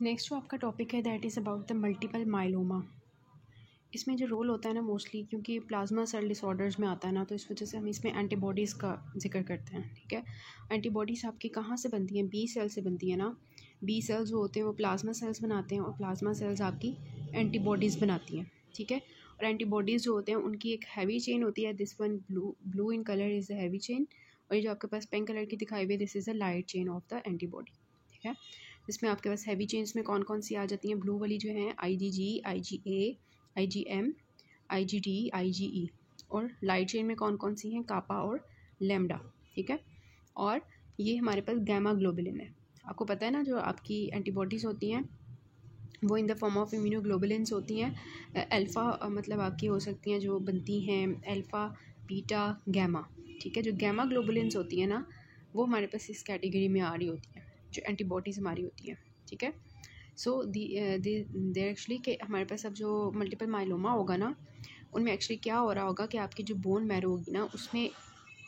Next जो आपका topic है that is about the multiple myeloma. इसमें जो रोल होता है ना मोस्टली, क्योंकि प्लाज्मा सेल डिसऑर्डर्स में आता है ना, तो इस वजह से हम इसमें एंटीबॉडीज़ का जिक्र करते हैं। ठीक है, एंटीबॉडीज़ आपकी कहाँ से बनती हैं? बी सेल से बनती है ना। बी सेल्स जो होते हैं वो प्लाज्मा सेल्स बनाते हैं और प्लाज्मा सेल्स आपकी एंटीबॉडीज़ बनाती हैं। ठीक है, और एंटीबॉडीज़ जो होते हैं उनकी एक हैवी चेन होती है। This one blue in colour is the heavy chain, और ये जो आपके पास पिंक कलर की दिखाई हुई है, this is the light chain of the antibody. ठीक है, इसमें आपके पास हैवी चेन्स में कौन कौन सी आ जाती हैं? ब्लू वाली जो हैं IgG, IgA, IgM, IgD, IgE। और लाइट चेन में कौन कौन सी हैं? कापा और लेमडा। ठीक है, और ये हमारे पास गैमा ग्लोबुलिन है। आपको पता है ना, जो आपकी एंटीबॉडीज़ होती हैं वो in the form of immunoglobulins होती हैं। अल्फ़ा मतलब आपकी हो सकती हैं जो बनती हैं अल्फ़ा, बीटा, गैमा। ठीक है, जो गैमा ग्लोबुलिन्स होती हैं ना, वो हमारे पास इस कैटेगरी में आ रही होती हैं, जो एंटीबॉडीज़ हमारी होती हैं। ठीक है, सो देर एक्चुअली कि हमारे पास अब जो मल्टीपल माइलोमा होगा ना, उनमें एक्चुअली क्या हो रहा होगा कि आपकी जो बोन मैरो होगी ना, उसमें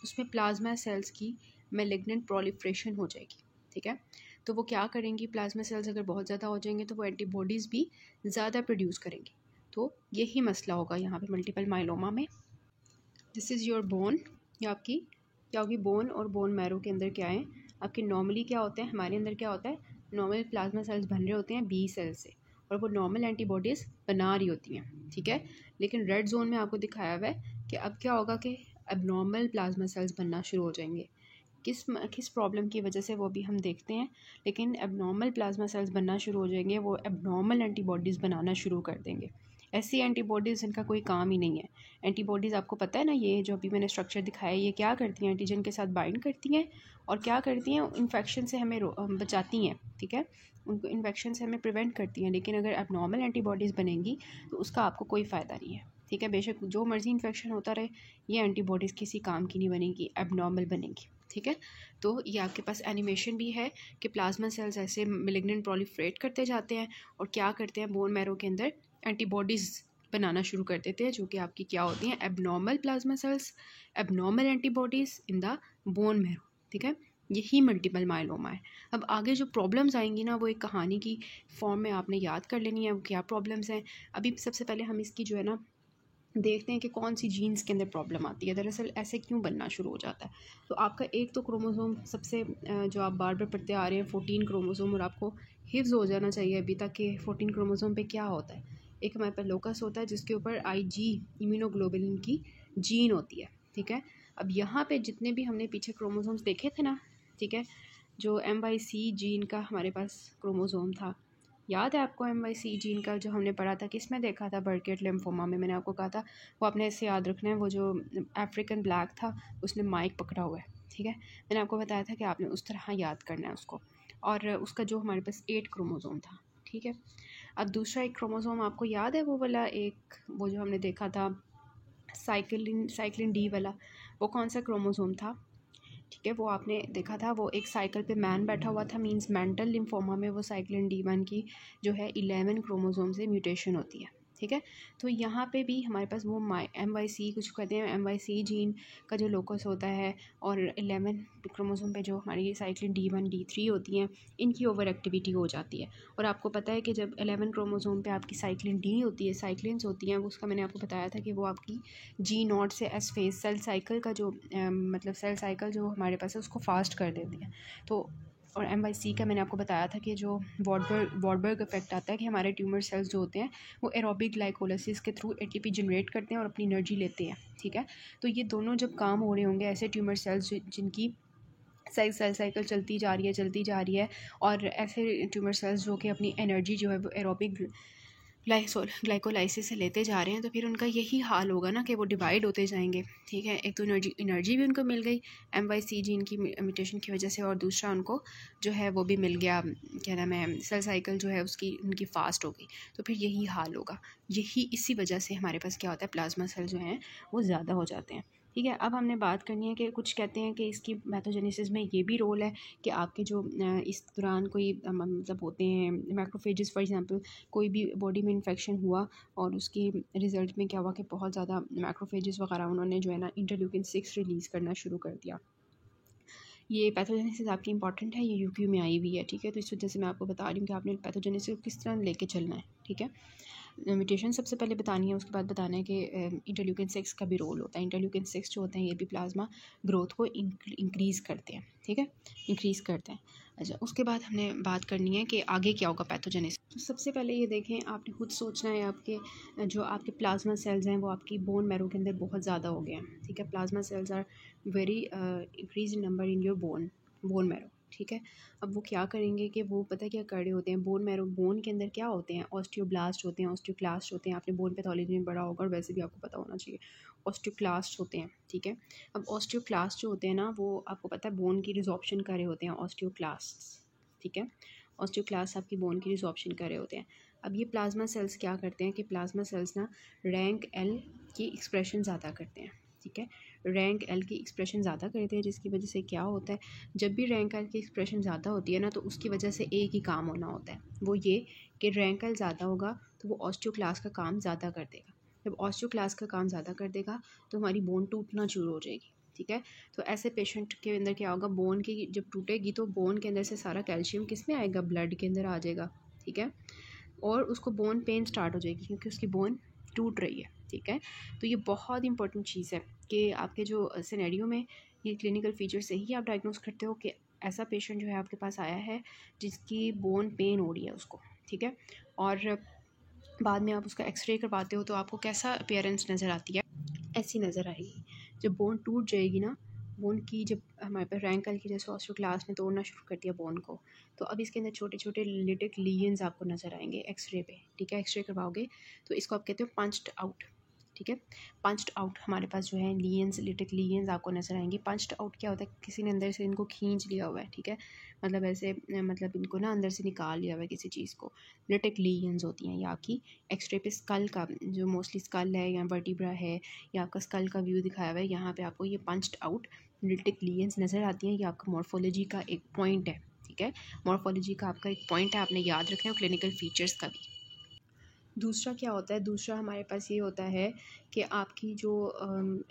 उसमें प्लाज्मा सेल्स की मैलिग्नेंट प्रोलिफ्रेशन हो जाएगी। ठीक है, तो वो क्या करेंगी? प्लाज्मा सेल्स अगर बहुत ज़्यादा हो जाएंगे तो वो एंटीबॉडीज़ भी ज़्यादा प्रोड्यूस करेंगी। तो यही मसला होगा यहाँ पे मल्टीपल माइलोमा में। This is your bone. या आपकी क्या होगी? बोन और बोन मैरो के अंदर क्या है आपके? नॉर्मली क्या होता है हमारे अंदर? क्या होता है? नॉर्मल प्लाज्मा सेल्स बन रहे होते हैं बी सेल से, और वो नॉर्मल एंटीबॉडीज़ बना रही होती हैं। ठीक है, लेकिन रेड जोन में आपको दिखाया हुआ है कि अब क्या होगा कि एबनॉर्मल प्लाज्मा सेल्स बनना शुरू हो जाएंगे। किस प्रॉब्लम की वजह से वो भी हम देखते हैं, लेकिन एबनॉर्मल प्लाज्मा सेल्स बनना शुरू हो जाएंगे, वो एबनॉर्मल एंटीबॉडीज़ बनाना शुरू कर देंगे। ऐसी एंटीबॉडीज़ इनका कोई काम ही नहीं है। एंटीबॉडीज़ आपको पता है ना, ये जो अभी मैंने स्ट्रक्चर दिखाया है, ये क्या करती हैं? एंटीजन के साथ बाइंड करती हैं और क्या करती हैं? इन्फेक्शन से हमें बचाती हैं। ठीक है, उनको इन्फेक्शन से हमें प्रिवेंट करती हैं। लेकिन अगर एबनॉर्मल एंटीबॉडीज़ बनेंगी तो उसका आपको कोई फ़ायदा नहीं है। ठीक है, बेशक जो मर्ज़ी इन्फेक्शन होता रहे, ये एंटीबॉडीज़ किसी काम की नहीं बनेगी, एबनॉर्मल बनेगी। ठीक है, तो ये आपके पास एनिमेशन भी है कि प्लाज्मा सेल्स ऐसे मेलिग्नेंट प्रोलिफरेट करते जाते हैं और क्या करते हैं? बोन मैरो के अंदर एंटीबॉडीज़ बनाना शुरू कर देते हैं, जो कि आपकी क्या होती हैं? Abnormal plasma cells, abnormal antibodies in the bone marrow. ठीक है, यही मल्टीपल माइलोमा है। अब आगे जो प्रॉब्लम्स आएंगी ना, वो एक कहानी की फॉर्म में आपने याद कर लेनी है वो क्या प्रॉब्लम्स हैं। अभी सबसे पहले हम इसकी जो है ना देखते हैं कि कौन सी जीन्स के अंदर प्रॉब्लम आती है, दरअसल ऐसे क्यों बनना शुरू हो जाता है। तो आपका एक तो क्रोमोसोम सबसे जो आप बार बार पढ़ते आ रहे हैं 14 क्रोमोसोम, और आपको हिफ्ज़ हो जाना चाहिए अभी तक कि 14 क्रोमोसोम पे क्या होता है। एक हमारे पास लोकस होता है जिसके ऊपर IG इम्यूनोग्लोबुलिन की जीन होती है। ठीक है, अब यहाँ पे जितने भी हमने पीछे क्रोमोसोम्स देखे थे ना, ठीक है, जो MYC जीन का हमारे पास क्रोमोसोम था, याद है आपको? MYC जीन का जो हमने पढ़ा था, किसमें देखा था? बर्केट लिम्फोमा में। मैंने आपको कहा था वो आपने ऐसे याद रखना है, वो जो अफ्रीकन ब्लैक था उसने माइक पकड़ा हुआ है। ठीक है, मैंने आपको बताया था कि आपने उस तरह याद करना है उसको। और उसका जो हमारे पास 8 क्रोमोसोम था। ठीक है, अब दूसरा एक क्रोमोसोम आपको याद है? वो वाला एक, वो जो हमने देखा था साइक्लिन D वाला, वो कौन सा क्रोमोसोम था? ठीक है, वो आपने देखा था, वो एक साइकिल पे मैन बैठा हुआ था, मींस मेंटल लिम्फोमा में वो साइक्लिन D1 की जो है 11 क्रोमोसोम से म्यूटेशन होती है। ठीक है, तो यहाँ पे भी हमारे पास वो MYC कुछ कहते हैं, MYC जीन का जो लोकस होता है, और 11 क्रोमोसोम पे जो हमारी साइक्लिन D1 D3 होती हैं, इनकी ओवर एक्टिविटी हो जाती है। और आपको पता है कि जब 11 क्रोमोसोम पे आपकी साइक्लिन D होती है, साइक्लिन्स होती हैं, वो उसका मैंने आपको बताया था कि वो आपकी G0 से S फेज सेल साइकिल का जो मतलब सेल साइकिल जो हमारे पास है उसको फास्ट कर देती है। तो और MYC का मैंने आपको बताया था कि जो वॉर्डबर्ग इफेक्ट आता है कि हमारे ट्यूमर सेल्स जो होते हैं वो एरोबिक ग्लाइकोलाइसिस के थ्रू ATP जनरेट करते हैं और अपनी एनर्जी लेते हैं। ठीक है, तो ये दोनों जब काम हो रहे होंगे, ऐसे ट्यूमर सेल्स जिनकी सेल साइकिल चलती जा रही है, और ऐसे ट्यूमर सेल्स जो कि अपनी एनर्जी जो है वो एरोबिक ग्लाइकोलाइसिस से लेते जा रहे हैं, तो फिर उनका यही हाल होगा ना कि वो डिवाइड होते जाएंगे। ठीक है, एक तो एनर्जी भी उनको मिल गई MYC जीन की म्यूटेशन की वजह से, और दूसरा उनको जो है वो भी मिल गया, क्या नाम है, सेल साइकिल जो है उसकी उनकी फास्ट हो गई। तो फिर यही हाल होगा, यही इसी वजह से हमारे पास क्या होता है, प्लाज्मा सेल जो हैं वो ज़्यादा हो जाते हैं। ठीक है, अब हमने बात करनी है कि कुछ कहते हैं कि इसकी पैथोजेनेसिस में ये भी रोल है कि आपके जो इस दौरान कोई मतलब होते हैं मैक्रोफेजेस, फॉर एग्जांपल कोई भी बॉडी में इन्फेक्शन हुआ और उसकी रिज़ल्ट में क्या हुआ कि बहुत ज़्यादा मैक्रोफेजेस वगैरह उन्होंने जो है ना इंटरल्यूकिन 6 रिलीज़ करना शुरू कर दिया। ये पैथोजेनेसिस आपकी इंपॉर्टेंट है, ये यूक्यू में आई हुई है, ठीक है। तो इस वजह से मैं आपको बता रही हूँ कि आपने पैथोजेनेसिस को किस तरह लेके चलना है, ठीक है। म्यूटेशन सबसे पहले बतानी है, उसके बाद बताना है कि इंटरल्यूकिन 6 का भी रोल होता है। इंटरल्यूकिन 6 जो होते हैं ये भी प्लाज्मा ग्रोथ को इंक्रीज़ करते हैं, ठीक है, इंक्रीज़ करते हैं। अच्छा, उसके बाद हमने बात करनी है कि आगे क्या होगा पैथोजेनेसिस। तो सबसे पहले ये देखें, आपने खुद सोचना है आपके जो आपके प्लाज्मा सेल्स हैं वो आपकी बोन मैरो के अंदर बहुत ज़्यादा हो गए हैं, ठीक है। Plasma cells are very increase in number in your bone marrow, ठीक है। अब वो क्या करेंगे कि वो पता क्या कर रहे होते हैं, बोन मैरो, बोन के अंदर क्या होते हैं, ऑस्टियोब्लास्ट होते हैं, ऑस्टियोक्लास्ट होते हैं। आपने बोन पैथोलॉजी में पढ़ा होगा और वैसे भी आपको पता होना चाहिए, ऑस्टियोक्लास्ट होते हैं, ठीक है। अब ऑस्टियोक्लास्ट जो होते हैं ना, वो आपको पता है बोन की रिजॉर्प्शन कर रहे होते हैं, ऑस्टियोक्लास्ट, ठीक है। ऑस्टियोक्लास्ट आपकी बोन की रिजॉर्प्शन कर रहे होते हैं। अब ये प्लाज्मा सेल्स क्या करते हैं कि प्लाज्मा सेल्स ना रैंक एल की एक्सप्रेशन ज़्यादा करते हैं, ठीक है। रैंक एल की एक्सप्रेशन ज़्यादा करते हैं, जिसकी वजह से क्या होता है, जब भी रैंक एल की एक्सप्रेशन ज़्यादा होती है ना, तो उसकी वजह से एक ही काम होना होता है, वो ये कि रैंक एल ज़्यादा होगा तो वो ऑस्टियोक्लास्ट का काम ज़्यादा कर देगा। जब ऑस्टियोक्लास्ट का काम ज़्यादा कर देगा तो हमारी बोन टूटना शुरू हो जाएगी, ठीक है। तो ऐसे पेशेंट के अंदर क्या होगा, बोन की जब टूटेगी तो बोन के अंदर से सारा कैल्शियम किस में आएगा, ब्लड के अंदर आ जाएगा, ठीक है। और उसको बोन पेन स्टार्ट हो जाएगी क्योंकि उसकी बोन टूट रही है, ठीक है। तो ये बहुत इंपॉर्टेंट चीज़ है कि आपके जो सिनेरियो में ये क्लिनिकल फीचर से ही आप डायग्नोस करते हो कि ऐसा पेशेंट जो है आपके पास आया है जिसकी बोन पेन हो रही है उसको, ठीक है। और बाद में आप उसका एक्सरे करवाते हो तो आपको कैसा अपीयरेंस नज़र आती है, ऐसी नज़र आएगी। जब बोन टूट जाएगी ना, बोन की जब हमारे पास रैंकल की जैसे ऑस्टियोक्लास्ट ने तोड़ना शुरू कर दिया बोन को, तो अब इसके अंदर छोटे छोटे लिटिक लीजन्स आपको नज़र आएंगे एक्सरे पे, ठीक है। एक्सरे करवाओगे तो इसको आप कहते हो पंच्ड आउट, ठीक है। पंच्ड आउट हमारे पास जो है लीजन्स, लिटिक लीजन्स आपको नज़र आएंगे। पंच्ड आउट क्या होता है, किसी ने अंदर से इनको खींच लिया हुआ है, ठीक है। मतलब ऐसे मतलब इनको ना अंदर से निकाल लिया हुआ है किसी चीज़ को, लिटिक लीजन्स होती हैं। या आपकी एक्सरे पे स्कल का जो मोस्टली स्कल है या वर्टिब्रा है या आपका स्कल का व्यू दिखाया हुआ है, यहाँ पे आपको ये पंच्ड आउट लिटिक लीजन्स नज़र आती हैं। ये आपका मॉर्फोलॉजी का एक पॉइंट है, ठीक है। मॉर्फोलॉजी का आपका एक पॉइंट है, आपने याद रखना है, क्लिनिकल फीचर्स का भी। दूसरा क्या होता है, दूसरा हमारे पास ये होता है कि आपकी जो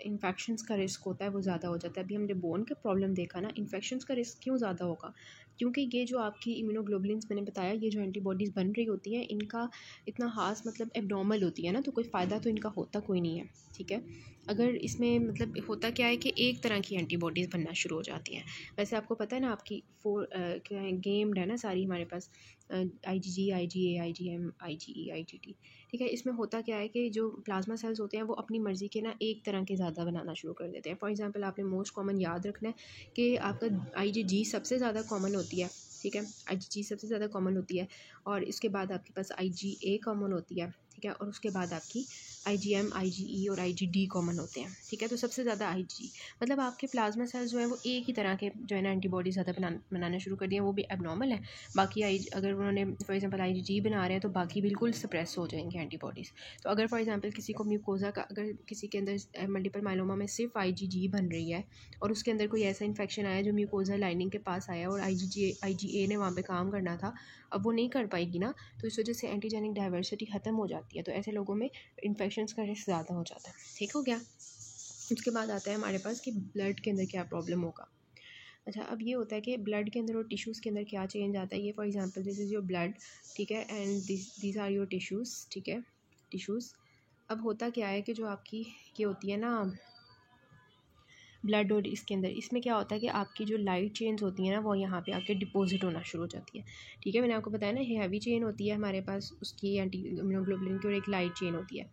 इन्फेक्शंस का रिस्क होता है वो ज़्यादा हो जाता है। अभी हमने बोन का प्रॉब्लम देखा ना, इन्फेक्शंस का रिस्क क्यों ज़्यादा होगा, क्योंकि ये जो आपकी इम्यूनोग्लोबुलिन्स मैंने बताया, ये जो एंटीबॉडीज़ बन रही होती हैं इनका इतना खास मतलब एब्नॉर्मल होती है ना, तो कोई फ़ायदा तो इनका होता कोई नहीं है, ठीक है। अगर इसमें मतलब होता क्या है कि एक तरह की एंटीबॉडीज़ बनना शुरू हो जाती हैं। वैसे आपको पता है ना, आपकी क्या है, गेम्ड है ना सारी हमारे पास, IgG, IgA, IgM, IgE, IgT, ठीक है। इसमें होता क्या है कि जो प्लाज्मा सेल्स होते हैं वो अपनी मर्ज़ी के ना एक तरह के ज़्यादा बनाना शुरू कर देते हैं। फॉर एग्जांपल आपने मोस्ट कॉमन याद रखना है कि आपका IgG सबसे ज़्यादा कॉमन होती है, ठीक है। IgG सबसे ज़्यादा कॉमन होती है और इसके बाद आपके पास IgA कॉमन होती है, ठीक है। और उसके बाद आपकी IgM, IgE और IgD कॉमन होते हैं, ठीक है। तो सबसे ज़्यादा IgG, मतलब आपके प्लाज्मा सेल्स जो है वो एक ही तरह के जो है ना एंटीबॉडी ज़्यादा बनाना शुरू कर दिए, वो भी एबनॉर्मल है। बाकी अगर उन्होंने फॉर एग्जांपल IgG बना रहे हैं तो बाकी बिल्कुल सप्रेस हो जाएंगे एंटीबॉडीज़। तो अगर फॉर एग्जांपल किसी को म्यूकोज़ा का, अगर किसी के अंदर मल्टीपल माइलोमा में सिर्फ IgG बन रही है और उसके अंदर कोई ऐसा इन्फेक्शन आया जो म्यूकोज़ा लाइनिंग के पास आया और IgA ने वहाँ पे काम करना था, अब वो नहीं कर पाएगी ना, तो इस वजह से एंटीजेनिक डाइवर्सिटी ख़त्म हो जाती है। तो ऐसे लोगों में इन्फेक्शंस का रिस्क ज़्यादा हो जाता है, ठीक हो गया। उसके बाद आता है हमारे पास कि ब्लड के अंदर क्या प्रॉब्लम होगा। अच्छा, अब ये होता है कि ब्लड के अंदर और टिश्यूज़ के अंदर क्या चेंज आता है। ये for example this is your blood, ठीक है, and this are your tissues, ठीक है, टिश्यूज़। अब होता क्या है कि जो आपकी ये होती है ना ब्लड, और इसके अंदर इसमें क्या होता है कि आपकी जो लाइट चेन्स होती हैं ना वो यहाँ पे आके डिपॉजिट होना शुरू हो जाती है, ठीक है। मैंने आपको बताया ना, ये हैवी चेन होती है हमारे पास, उसकी एंटी इम्यूनोग्लोबुलिन की, और एक लाइट चेन होती है।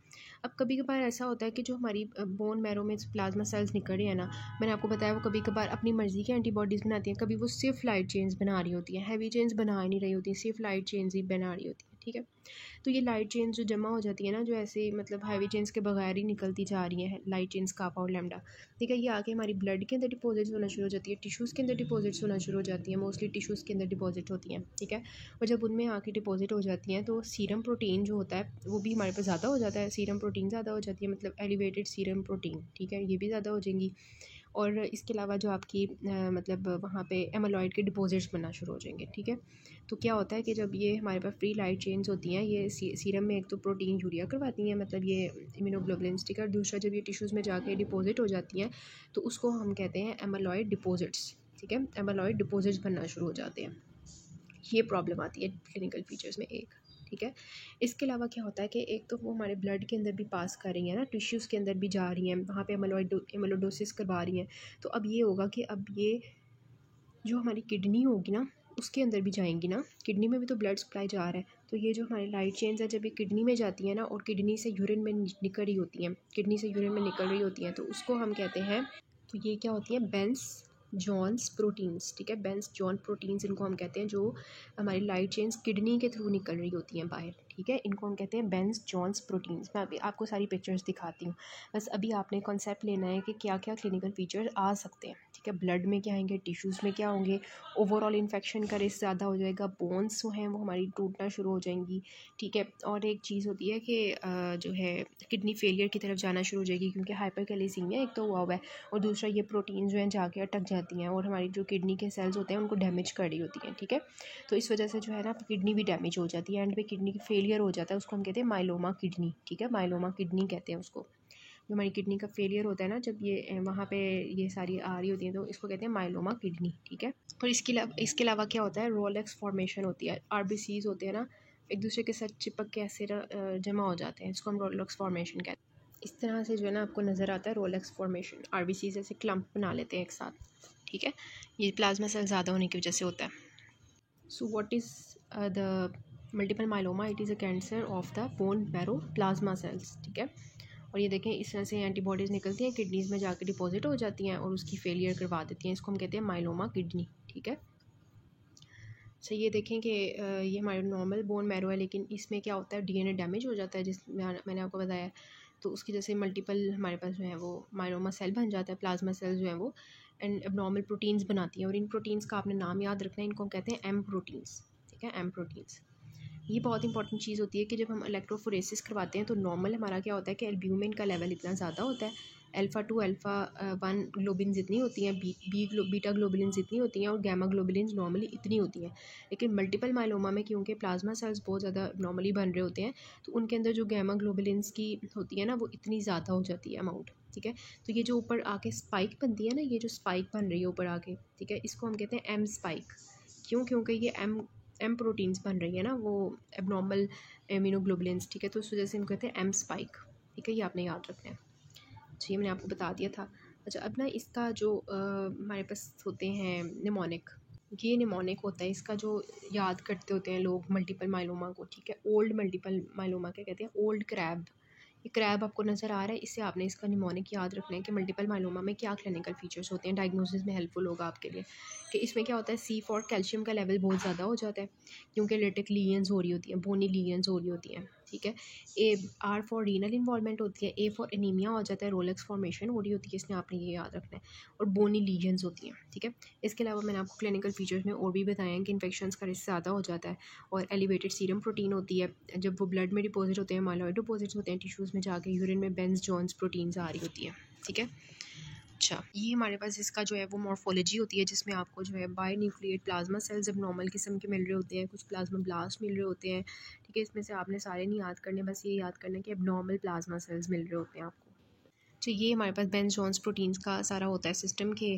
अब कभी कभार ऐसा होता है कि जो हमारी बोन मैरो में प्लाज्मा सेल्स निकल रहे हैं ना, मैंने आपको बताया वो कभी कभार अपनी मर्ज़ी की एंटीबॉडीज़ बनाती हैं, कभी वो सिर्फ लाइट चेन्स बना रही होती हैं, हैवी चेन्स बना ही नहीं रही होती, सिर्फ लाइट चेन्स ही बना रही होती है, ठीक है। तो ये लाइट चेन्स जो जमा हो जाती है ना, जो ऐसे मतलब हैवी चेन्स के बगैर ही निकलती जा रही हैं, लाइट चेन्स कापा और लैम्डा, ठीक है, ये आके हमारी ब्लड के अंदर डिपॉजिट्स होना शुरू हो जाती है, टिश्यूज़ के अंदर डिपॉजिट्स होना शुरू हो जाती हैं, मोस्टली टिश्यूज़ के अंदर डिपॉजिट होती हैं, ठीक है। और जब उनमें आके डिपॉजिट हो जाती हैं तो सीरम प्रोटीन जो होता है वो भी हमारे पास ज़्यादा हो जाता है, सीरम प्रोटीन ज़्यादा हो जाती है, मतलब एलिवेटेड सीरम प्रोटीन, ठीक है, ये भी ज़्यादा हो जाएंगी। और इसके अलावा जो आपकी मतलब वहाँ पे एमालॉइड के डिपॉजिट्स बनना शुरू हो जाएंगे, ठीक है। तो क्या होता है कि जब ये हमारे पास फ्री लाइट चेन्स होती हैं, ये सीरम में एक तो प्रोटीन यूरिया करवाती हैं, मतलब ये इम्यूनोग्लोबुलिन्स, ठीक है। और दूसरा जब ये टिश्यूज़ में जाके डिपॉजिट हो जाती हैं तो उसको हम कहते हैं एमालॉइड डिपॉजिट्स, ठीक है, एमाइलॉइड डिपॉजिट्स बनना शुरू हो जाते हैं। ये प्रॉब्लम आती है क्लिनिकल फीचर्स में एक, ठीक है। इसके अलावा क्या होता है कि एक तो वो हमारे ब्लड के अंदर भी पास कर रही हैं ना, टिश्यूज़ के अंदर भी जा रही हैं, वहाँ पे एमाइलोडोसिस करवा रही हैं। तो अब ये होगा कि अब ये जो हमारी किडनी होगी ना उसके अंदर भी जाएंगी ना, किडनी में भी तो ब्लड सप्लाई जा रहा है, तो ये जो हमारी लाइट चेन्स है जब ये किडनी में जाती हैं ना और किडनी से यूरिन में निकल रही होती हैं, किडनी से यूरिन में निकल रही होती हैं, तो उसको हम कहते हैं, तो ये क्या होती है, बेंस जॉन्स प्रोटीन्स, ठीक है, बेंस जॉन प्रोटीन्स इनको हम कहते हैं, जो हमारी लाइट चेन्स किडनी के थ्रू निकल रही होती हैं बाहर, ठीक है, इनको हम कहते हैं बेंस जॉन्स प्रोटीन्स। मैं अभी आपको सारी पिक्चर्स दिखाती हूँ, बस अभी आपने कॉन्सेप्ट लेना है कि क्या क्या क्लिनिकल फीचर्स आ सकते हैं, ठीक है। ब्लड में क्या आएंगे, टिश्यूज़ में क्या होंगे, ओवरऑल इन्फेक्शन का रिस्क ज़्यादा हो जाएगा, बोन्स जो हैं वो हमारी टूटना शुरू हो जाएंगी, ठीक है। और एक चीज़ होती है कि जो है किडनी फेलियर की तरफ जाना शुरू हो जाएगी, क्योंकि हाइपरकैलेसीमिया एक तो हुआ है, और दूसरा ये प्रोटीन जो है जाके अटक जाती हैं और हमारी जो किडनी के सेल्स होते हैं उनको डैमेज कर रही होती हैं, ठीक है। तो इस वजह से जो है ना किडनी भी डैमेज हो जाती है, एंड पे किडनी की फेलियर हो जाता है, उसको हम कहते हैं माइलोमा किडनी, ठीक है, माइलोमा किडनी कहते हैं उसको। जो हमारी किडनी का फेलियर होता है ना, जब ये वहाँ पे ये सारी आ रही होती हैं, तो इसको कहते हैं माइलोमा किडनी, ठीक है। और इसके अलावा क्या होता है, रोलेक्स फॉर्मेशन होती है, आरबीसीज होते हैं ना एक दूसरे के साथ चिपक के ऐसे जमा हो जाते हैं, इसको हम रोलेक्स फॉर्मेशन कहते हैं। इस तरह से जो है ना आपको नज़र आता है रोलेक्स फॉर्मेशन, आरबीसीज ऐसे क्लम्प बना लेते हैं एक साथ, ठीक है, ये प्लाज्मा सेल ज़्यादा होने की वजह से होता है। सो what is the multiple myeloma, it is a cancer of the bone marrow plasma cells, ठीक है। और ये देखें इस तरह से एंटीबॉडीज़ निकलती हैं, किडनीज़ में जाकर डिपॉजिट हो जाती हैं और उसकी फेलियर करवा देती हैं, इसको हम कहते हैं माइलोमा किडनी, ठीक है। सो ये देखें कि ये हमारा नॉर्मल बोन मैरो है, लेकिन इसमें क्या होता है, डीएनए डैमेज हो जाता है, जिसमें मैंने आपको बताया, तो उसकी जैसे मल्टीपल हमारे पास जो है वो माइलोमा सेल बन जाता है, प्लाज्मा सेल जो है वो एंड एबनॉर्मल प्रोटीन्स बनाती हैं, और इन प्रोटीन्स का आपने नाम याद रखना है, इनको हम कहते हैं एम प्रोटीन्स, ठीक है, एम प्रोटीन्स। ये बहुत इंपॉर्टेंट चीज़ होती है कि जब हम इलेक्ट्रोफोरेसिस करवाते हैं तो नॉर्मल हमारा क्या होता है कि एल्ब्यूमिन का लेवल इतना ज़्यादा होता है, अल्फ़ा 2 अल्फ़ा 1 ग्लोबिन्स इतनी होती हैं, बीटा ग्लोबुलिन्स इतनी होती हैं, और गैमा ग्लोबुलिन्स नॉर्मली इतनी होती हैं। लेकिन मल्टीपल माइलोमा में क्योंकि प्लाज्मा सेल्स बहुत ज़्यादा नॉर्मली बन रहे होते हैं, तो उनके अंदर जो गैमा ग्लोबुलिन्स की होती है ना वो इतनी ज़्यादा हो जाती है अमाउंट, ठीक है। तो ये जो ऊपर आके स्पाइक बनती है ना, ये जो स्पाइक बन रही है ऊपर आके, ठीक है, इसको हम कहते हैं एम स्पाइक। क्यों, क्योंकि ये एम प्रोटीन्स बन रही है ना, वो एबनॉर्मल इम्यूनोग्लोबुलिन्स, ठीक है, तो उस वजह से इनको कहते हैं एम स्पाइक, ठीक है, ये आपने याद रखना है। अच्छा, ये मैंने आपको बता दिया था। अच्छा, अब ना इसका जो हमारे पास होते हैं निमोनिक, ये निमोनिक होता है, इसका जो याद करते होते हैं लोग मल्टीपल माइलोमा को, ठीक है, ओल्ड मल्टीपल माइलोमा क्या कहते हैं, ओल्ड क्रैब। ये क्रैब आपको नज़र आ रहा है, इससे आपने इसका निमोनिक याद रखना है कि मल्टीपल माइलोमा में क्या क्लिनिकल फीचर्स होते हैं, डायग्नोसिस में हेल्पफुल होगा आपके लिए, कि इसमें क्या होता है, C4 कैल्शियम का लेवल बहुत ज़्यादा हो जाता है, क्योंकि लेटिक लीजन्स हो रही होती हैं, बोनी लीजन्स हो रही होती हैं, ठीक है। R फॉर रीनल इन्वॉल्वमेंट होती है, A फॉर एनीमिया हो जाता है, रोलेक्स फॉर्मेशन हो रही होती है, इसमें आपने ये याद रखना है, और बोनी लीजन्स होती हैं, ठीक है। इसके अलावा मैंने आपको क्लिनिकल फीचर्स में और भी बताया है कि इन्फेक्शंस का रिस्क ज़्यादा हो जाता है, और एलिवेटेड सीरम प्रोटीन होती है, जब वो ब्लड में डिपॉजिट होते हैं, माइलॉइड डिपॉजिट्स होते हैं टिश्यूज़ में जाके, यूरिन में बेंस जॉन्स प्रोटीन्स आ रही होती है, ठीक है। अच्छा, ये हमारे पास इसका जो है वो मॉर्फोलॉजी होती है, जिसमें आपको जो है बाय न्यूक्लिएट प्लाज्मा सेल्स अब नॉर्मल किस्म के मिल रहे होते हैं, कुछ प्लाज्मा ब्लास्ट मिल रहे होते हैं, ठीक है। इसमें से आपने सारे नहीं याद करने, बस ये याद करना है कि अब नॉर्मल प्लाज्मा सेल्स मिल रहे होते हैं आपको। तो ये हमारे पास बेंस जॉन्स प्रोटीन्स का सारा होता है सिस्टम के,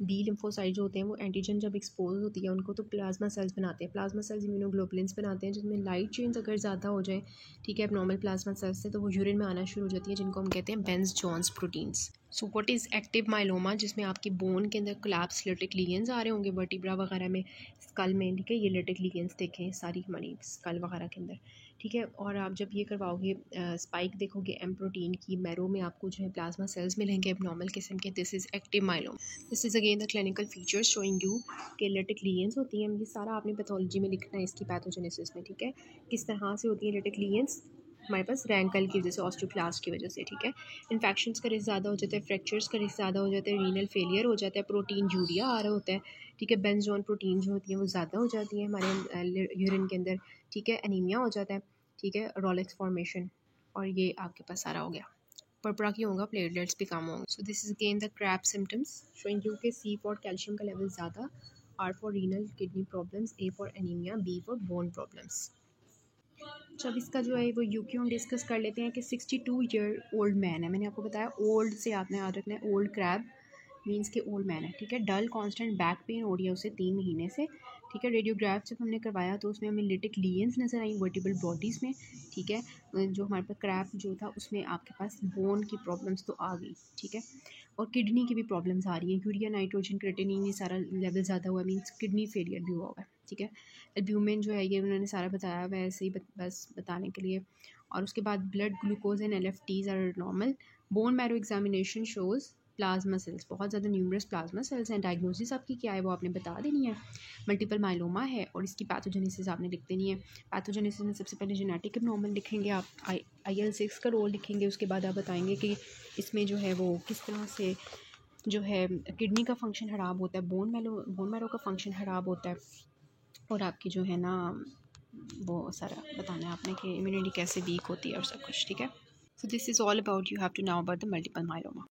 बी लिम्फोसाइट जो होते हैं वो एंटीजन जब एक्सपोज होती है उनको तो प्लाज्मा सेल्स बनाते हैं, प्लाज्मा सेल्स इम्यूनोग्लोबुलिन्स बनाते हैं, जिसमें लाइट चेन्स अगर ज़्यादा हो जाए, ठीक है, अब नॉर्मल प्लाज्मा सेल्स से, तो वो यूरिन में आना शुरू हो जाती है, जिनको हम कहते हैं Bence Jones proteins. So what is active myeloma, जिसमें आपकी बोन के अंदर कोलैप्स लेटिक लीगन्स आ रहे होंगे वर्टिब्रा वगैरह में, स्कल में, ठीक है, ये लेटिक लीगन्स देखें सारी हमारी स्कल वगैरह के अंदर, ठीक है। और आप जब ये करवाओगे स्पाइक देखोगे एम प्रोटीन की, मैरो में आपको जो है प्लाज्मा सेल्स मिलेंगे अब नॉर्मल किस्म के, this is active myeloma. This is again the clinical features showing you के लेटिक लीगन्स होती हैं, ये सारा आपने पैथोलॉजी में लिखना है इसकी पैथोजेनेसिस में, ठीक है, किस तरह से होती है लेटिक लीगन्स हमारे पास रैंकल की वजह से, ऑस्टियोक्लास्ट की वजह से, ठीक है। इन्फेक्शंस का रिस्क ज़्यादा हो जाता है, फ्रैक्चर्स का रिस्क ज़्यादा हो जाता है, रीनल फेलियर हो जाता है, प्रोटीन यूरिया आ रहा होता है, ठीक है, बेंजोन प्रोटीन जो होती हैं वो ज़्यादा हो जाती हैं हमारे यूरिन के अंदर, ठीक है, एनीमिया हो जाता है, ठीक है, रोलेक्स फॉर्मेशन, और ये आपके पास सारा हो गया। पर्परा की होगा, प्लेटलेट्स भी कम होंगे। So this is again the crab symptoms showing you के C फॉर कैल्शियम का लेवल ज़्यादा, R for renal kidney problems, A for anaemia, B for bone problems. जब इसका जो है वो यूके हम डिस्कस कर लेते हैं कि 62 ईयर ओल्ड मैन है, मैंने आपको बताया ओल्ड से आपने याद रखना है, ओल्ड क्रैब, मीन्स के ओल्ड मैन है, ठीक है। डल कांस्टेंट बैक पेन हो रही है उसे 3 महीने से, ठीक है। रेडियोग्राफ जब हमने करवाया तो उसमें हमें लिटिक लीयंस नज़र आई वर्टिबल बॉडीज़ में, ठीक है। जो हमारे पास क्रैप जो था उसमें आपके पास बोन की प्रॉब्लम्स तो आ गई, ठीक है। और किडनी की भी प्रॉब्लम्स आ रही हैं, यूरिया नाइट्रोजन क्रिएटिनिन ये सारा लेवल ज़्यादा हुआ मीन्स किडनी फेलियर भी हुआ होगा, ठीक है। एल्ब्यूमिन जो है ये उन्होंने सारा बताया हुआ है ऐसे ही बस बताने के लिए। और उसके बाद blood glucose and LFTs are normal. Bone marrow examination shows plasma cells, बहुत ज़्यादा न्यूमरस प्लाज्मा सेल्स हैं। डायग्नोसिस आपकी क्या है वो आपने बता देनी है। मल्टीपल माइलोमा है और इसकी पैथोजेनेसिस आपने लिख देनी है। पैथोजेनेसिस में सबसे पहले जेनेटिक एब्नॉर्मल लिखेंगे आप, IL-6 का रोल लिखेंगे। उसके बाद आप बताएंगे कि इसमें जो है वो किस तरह से जो है किडनी का फंक्शन ख़राब होता है, बोन मैरो का फंक्शन ख़राब होता है, और आपकी जो है ना वो सारा बताना है आपने कि इम्यूनिटी कैसे वीक होती है और सब कुछ, ठीक है। So this is all about you have to now about the multiple myeloma.